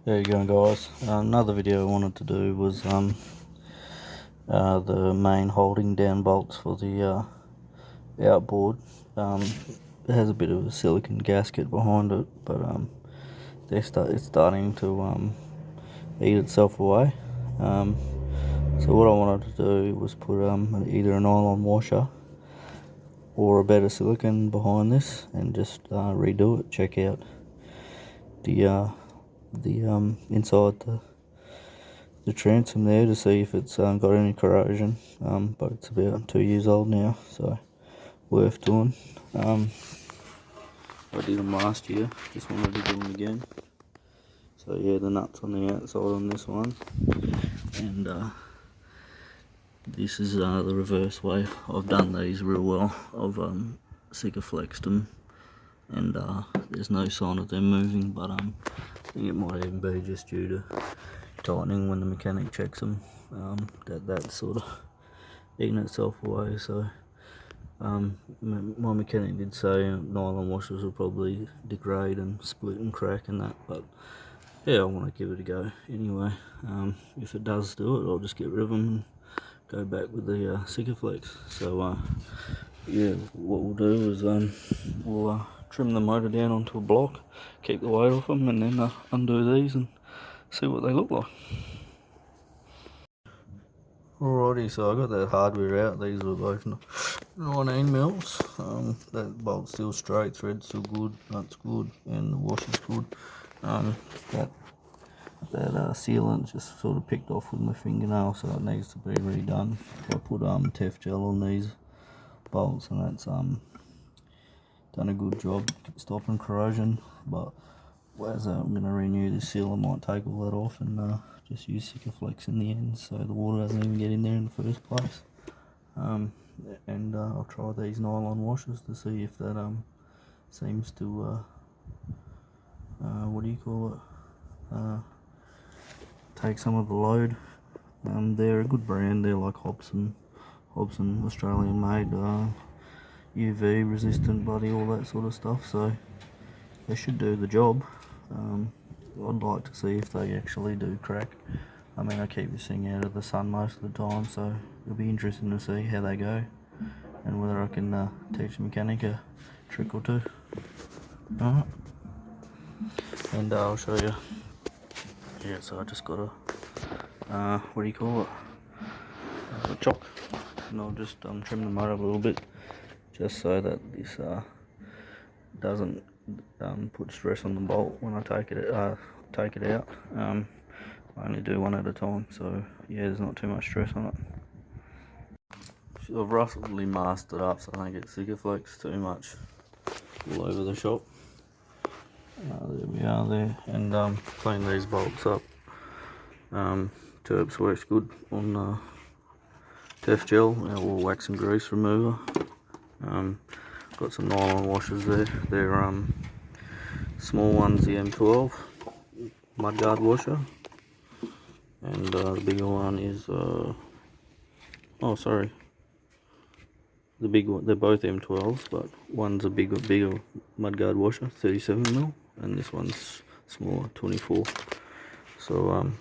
There you go, guys. Another video I wanted to do was the main holding down bolts for the outboard. It has a bit of a silicon gasket behind it, but it's starting to eat itself away. So what I wanted to do was put either a nylon washer or a better silicon behind this and just redo it. Check out the inside the transom there to see if it's got any corrosion, but it's about 2 years old now, so worth doing. I did them last year, just wanted to do them again. So yeah, the nuts on the outside on this one, and this is the reverse way. I've done these real well. I've Sika flexed them, and there's no sign of them moving, but I think it might even be just due to tightening when the mechanic checks them, that's sort of eating itself away. So my mechanic did say nylon washers will probably degrade and split and crack and that, but yeah, I want to give it a go anyway. If it does do it, I'll just get rid of them and go back with the Sika flex. So yeah, what we'll do is we'll trim the motor down onto a block, keep the weight off them, and then undo these and see what they look like. Alrighty, so I got that hardware out. These were both 19 mils. That bolt's still straight, thread's still good, nut's good, and the washer's good. That sealant just sort of picked off with my fingernail, so it needs to be redone. I put Tef gel on these bolts, and that's done a good job stopping corrosion. But as I'm going to renew this seal, I might take all that off and just use Sika Flex in the end, so the water doesn't even get in there in the first place. And I'll try these nylon washers to see if that seems to take some of the load. They're a good brand. They're like Hobson, Australian made, UV resistant, bloody all that sort of stuff, so they should do the job. I'd like to see if they actually do crack. I mean, I keep this thing out of the sun most of the time, so it'll be interesting to see how they go and whether I can teach the mechanic a trick or two. Alright, and I'll show you. Yeah, so I just got a a chock, and I'll just trim the motor a little bit just so that this doesn't put stress on the bolt when I take it out. I only do one at a time, so yeah, there's not too much stress on it. So I've roughly masked it up so I don't get Sika Flex too much all over the shop. There we are there, and clean these bolts up. Terps works good on Tef gel, or wax and grease remover. Got some nylon washers there. They're small ones, the M12 mudguard washer, and the bigger one is the big one. They're both M12s, but one's a bigger mudguard washer, 37mm, and this one's smaller, 24. So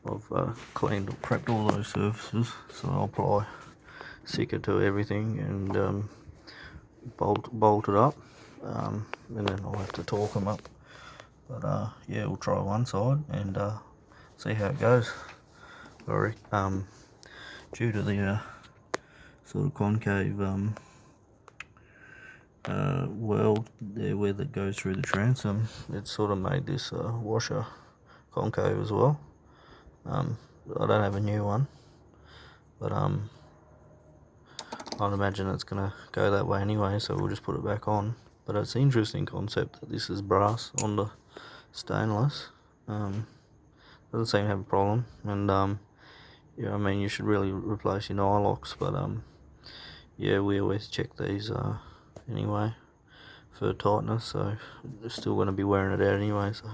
I've cleaned or prepped all those surfaces, so I'll apply Sika to everything and bolt it up, and then I'll have to torque them up. But yeah, we'll try one side and see how it goes. Due to the sort of concave weld there where that goes through the transom, it's sort of made this washer concave as well. I don't have a new one, but I'd imagine it's gonna go that way anyway, so we'll just put it back on. But it's an interesting concept that this is brass on the stainless. Doesn't seem to have a problem, and yeah, I mean, you should really replace your nylocks, but yeah, we always check these anyway for tightness, so they're still going to be wearing it out anyway, so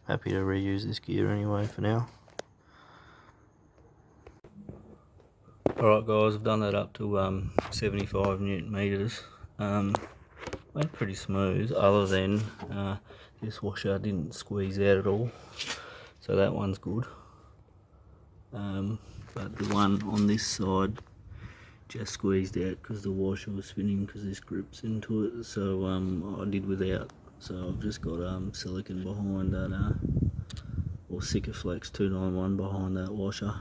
happy to reuse this gear anyway for now. Alright guys, I've done that up to 75 Newton meters. Went pretty smooth, other than this washer didn't squeeze out at all. So that one's good. But the one on this side just squeezed out because the washer was spinning because this grips into it. So I did without. So I've just got silicone behind that, or Sika Flex 291 behind that washer,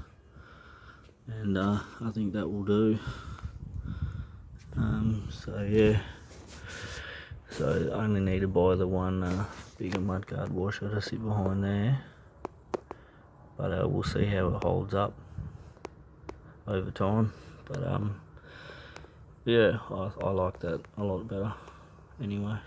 and I think that will do. So yeah, so I only need to buy the one bigger mudguard washer to sit behind there, but we'll see how it holds up over time. But yeah, I like that a lot better anyway.